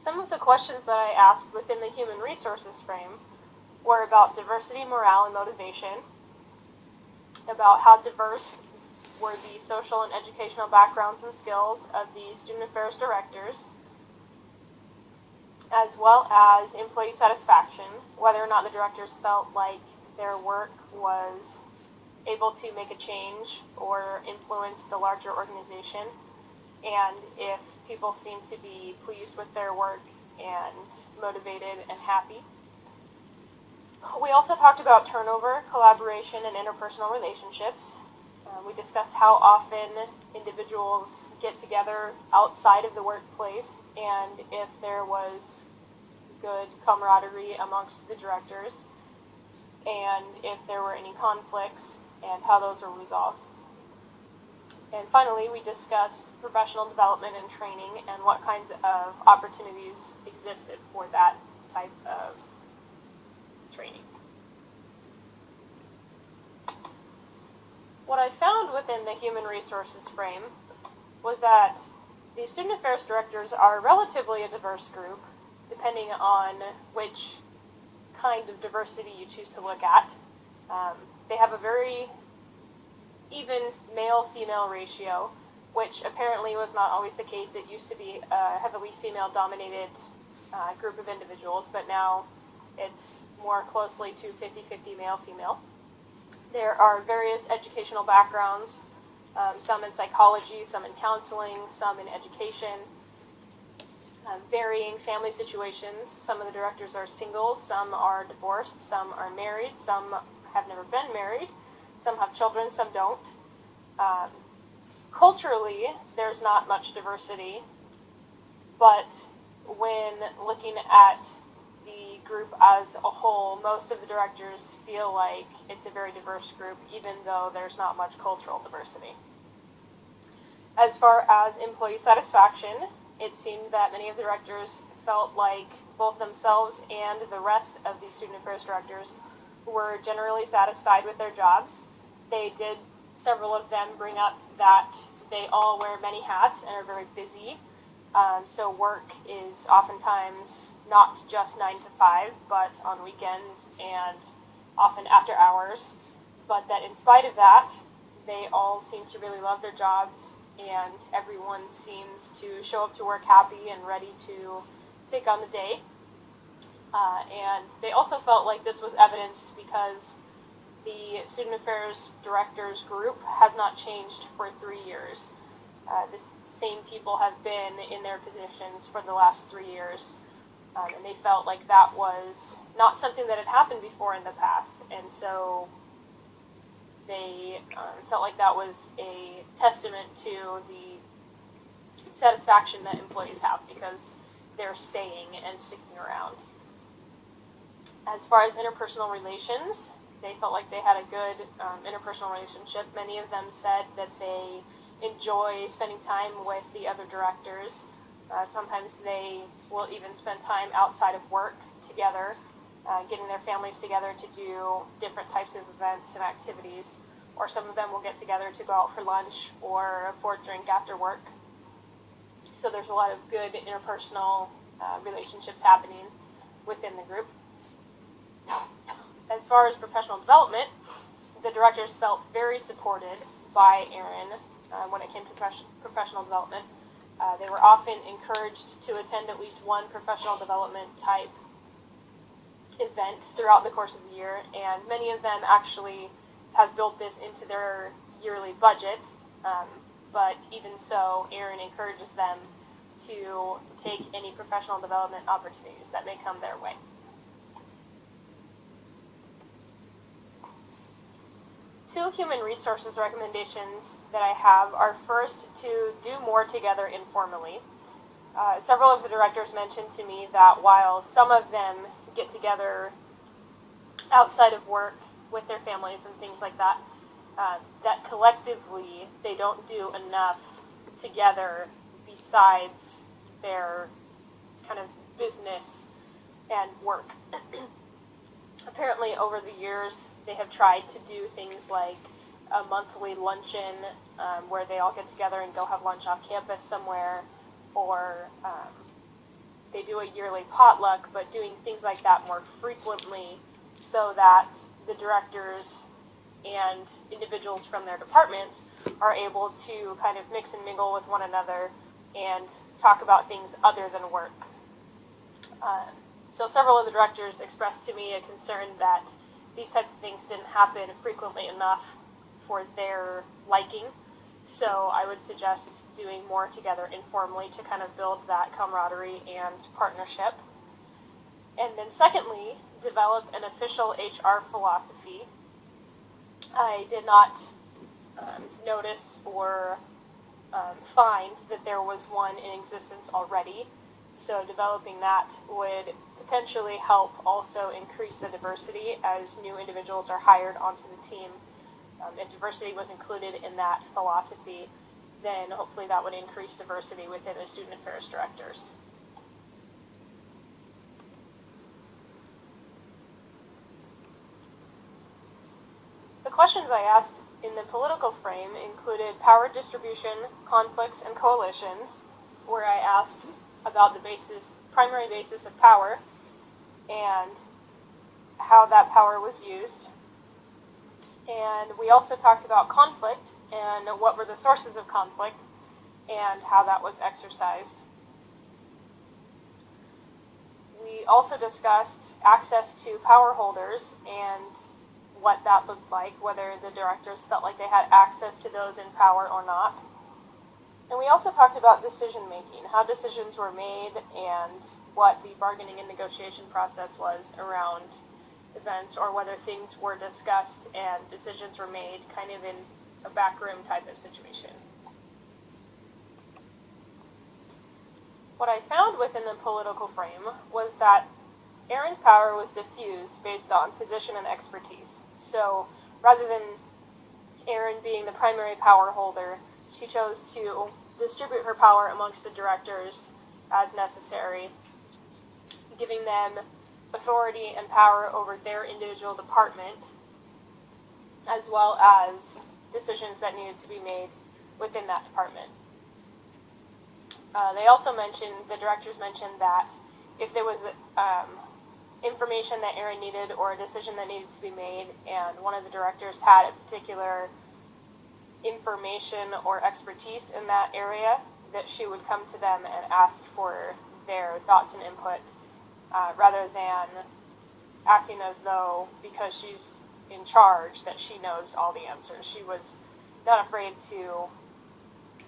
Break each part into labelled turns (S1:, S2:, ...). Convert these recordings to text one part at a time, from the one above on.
S1: Some of the questions that I asked within the human resources frame were about diversity, morale, and motivation, about how diverse were the social and educational backgrounds and skills of the student affairs directors, as well as employee satisfaction, whether or not the directors felt like their work was able to make a change or influence the larger organization, and if people seem to be pleased with their work and motivated and happy. We also talked about turnover, collaboration, and interpersonal relationships. We discussed how often individuals get together outside of the workplace and if there was good camaraderie amongst the directors, and if there were any conflicts and how those were resolved. And finally, we discussed professional development and training and what kinds of opportunities existed for that type of training. What I found within the human resources frame was that the student affairs directors are relatively a diverse group, depending on which kind of diversity you choose to look at. They have a very even male-female ratio, which apparently was not always the case. It used to be a heavily female-dominated group of individuals, but now it's more closely to 50-50 male-female. There are various educational backgrounds, some in psychology, some in counseling, some in education, varying family situations. Some of the directors are single, some are divorced, some are married, some have never been married, some have children, some don't. Culturally, there's not much diversity, but when looking at the group as a whole, most of the directors feel like it's a very diverse group, even though there's not much cultural diversity. As far as employee satisfaction, it seemed that many of the directors felt like both themselves and the rest of the student affairs directors were generally satisfied with their jobs. They did, several of them, bring up that they all wear many hats and are very busy. So work is oftentimes not just 9 to 5, but on weekends and often after hours. But that in spite of that, they all seem to really love their jobs, and everyone seems to show up to work happy and ready to take on the day. And they also felt like this was evidenced because the Student Affairs Directors group has not changed for 3 years. The same people have been in their positions for the last 3 years, and they felt like that was not something that had happened before in the past, and so they felt like that was a testament to the satisfaction that employees have because they're staying and sticking around. As far as interpersonal relations, they felt like they had a good interpersonal relationship. Many of them said that they enjoy spending time with the other directors. Sometimes they will even spend time outside of work together, getting their families together to do different types of events and activities, or some of them will get together to go out for lunch or for a drink after work. So there's a lot of good interpersonal relationships happening within the group. As far as professional development, the directors felt very supported by Erin when it came to professional development. They were often encouraged to attend at least one professional development type event throughout the course of the year, and many of them actually have built this into their yearly budget, but even so, Erin encourages them to take any professional development opportunities that may come their way. Two human resources recommendations that I have are first to do more together informally. Several of the directors mentioned to me that while some of them get together outside of work with their families and things like that, that collectively they don't do enough together besides their kind of business and work. Apparently, over the years, they have tried to do things like a monthly luncheon where they all get together and go have lunch off campus somewhere, or they do a yearly potluck, but doing things like that more frequently so that the directors and individuals from their departments are able to kind of mix and mingle with one another and talk about things other than work. So several of the directors expressed to me a concern that these types of things didn't happen frequently enough for their liking. So I would suggest doing more together informally to kind of build that camaraderie and partnership. And then secondly, develop an official HR philosophy. I did not notice or find that there was one in existence already. So developing that would potentially help also increase the diversity as new individuals are hired onto the team. If diversity was included in that philosophy, then hopefully that would increase diversity within the student affairs directors. The questions I asked in the political frame included power distribution, conflicts, and coalitions, where I asked about the primary basis of power and how that power was used. And we also talked about conflict and what were the sources of conflict and how that was exercised. We also discussed access to power holders and what that looked like, whether the directors felt like they had access to those in power or not. And we also talked about decision making, how decisions were made and what the bargaining and negotiation process was around events, or whether things were discussed and decisions were made kind of in a backroom type of situation. What I found within the political frame was that Erin's power was diffused based on position and expertise. So rather than Erin being the primary power holder, she chose to distribute her power amongst the directors as necessary, giving them authority and power over their individual department, as well as decisions that needed to be made within that department. They also mentioned, the directors mentioned that if there was information that Erin needed or a decision that needed to be made, and one of the directors had a particular information or expertise in that area, that she would come to them and ask for their thoughts and input, rather than acting as though, because she's in charge, that she knows all the answers. She was not afraid to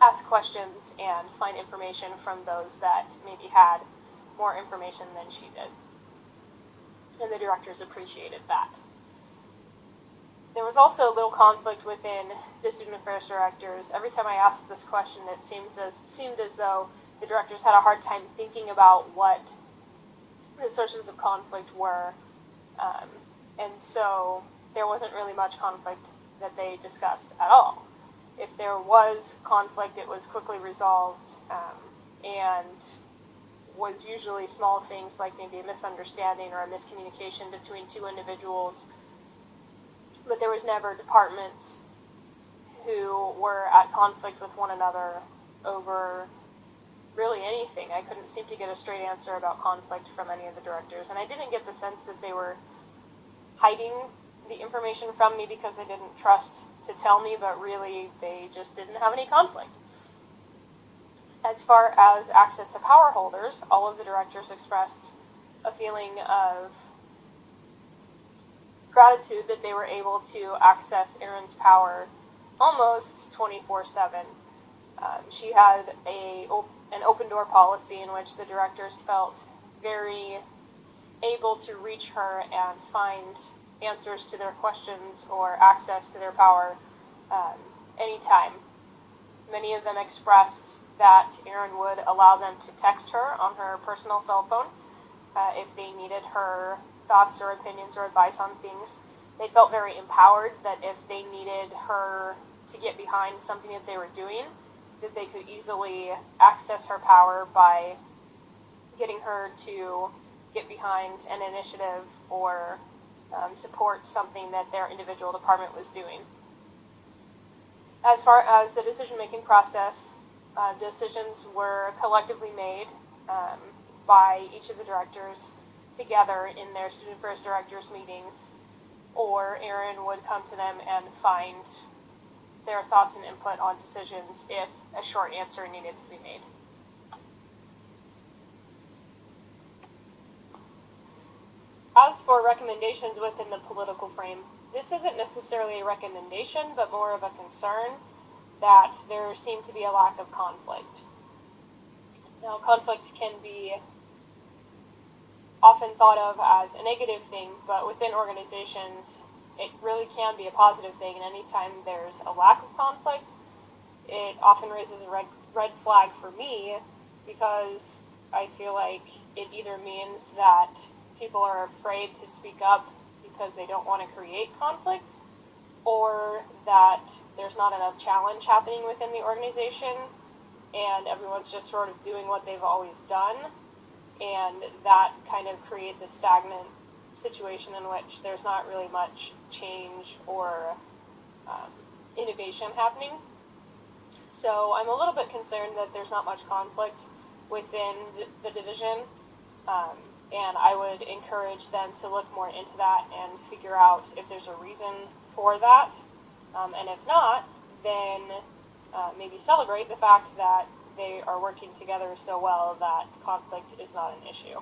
S1: ask questions and find information from those that maybe had more information than she did. And the directors appreciated that. There was also a little conflict within the student affairs directors. Every time I asked this question, it seemed as though the directors had a hard time thinking about what the sources of conflict were. And so there wasn't really much conflict that they discussed at all. If there was conflict, it was quickly resolved, and was usually small things like maybe a misunderstanding or a miscommunication between two individuals. But there was never departments who were at conflict with one another over really anything. I couldn't seem to get a straight answer about conflict from any of the directors, and I didn't get the sense that they were hiding the information from me because they didn't trust to tell me, but really they just didn't have any conflict. As far as access to power holders, all of the directors expressed a feeling of gratitude that they were able to access Erin's power almost 24/7. She had an open door policy in which the directors felt very able to reach her and find answers to their questions or access to their power anytime. Many of them expressed that Erin would allow them to text her on her personal cell phone if they needed her thoughts or opinions or advice on things. They felt very empowered that if they needed her to get behind something that they were doing, that they could easily access her power by getting her to get behind an initiative or support something that their individual department was doing. As far as the decision-making process, decisions were collectively made. by each of the directors together in their Student Affairs Directors meetings, or Aaron would come to them and find their thoughts and input on decisions if a short answer needed to be made. As for recommendations within the political frame, this isn't necessarily a recommendation, but more of a concern that there seemed to be a lack of conflict. Now, conflict can be often thought of as a negative thing, but within organizations, it really can be a positive thing, and anytime there's a lack of conflict, it often raises a red flag for me, because I feel like it either means that people are afraid to speak up because they don't want to create conflict, or that there's not enough challenge happening within the organization, and everyone's just sort of doing what they've always done, and that kind of creates a stagnant situation in which there's not really much change or innovation happening. So I'm a little bit concerned that there's not much conflict within the division, and I would encourage them to look more into that and figure out if there's a reason for that, and if not, then maybe celebrate the fact that they are working together so well that conflict is not an issue.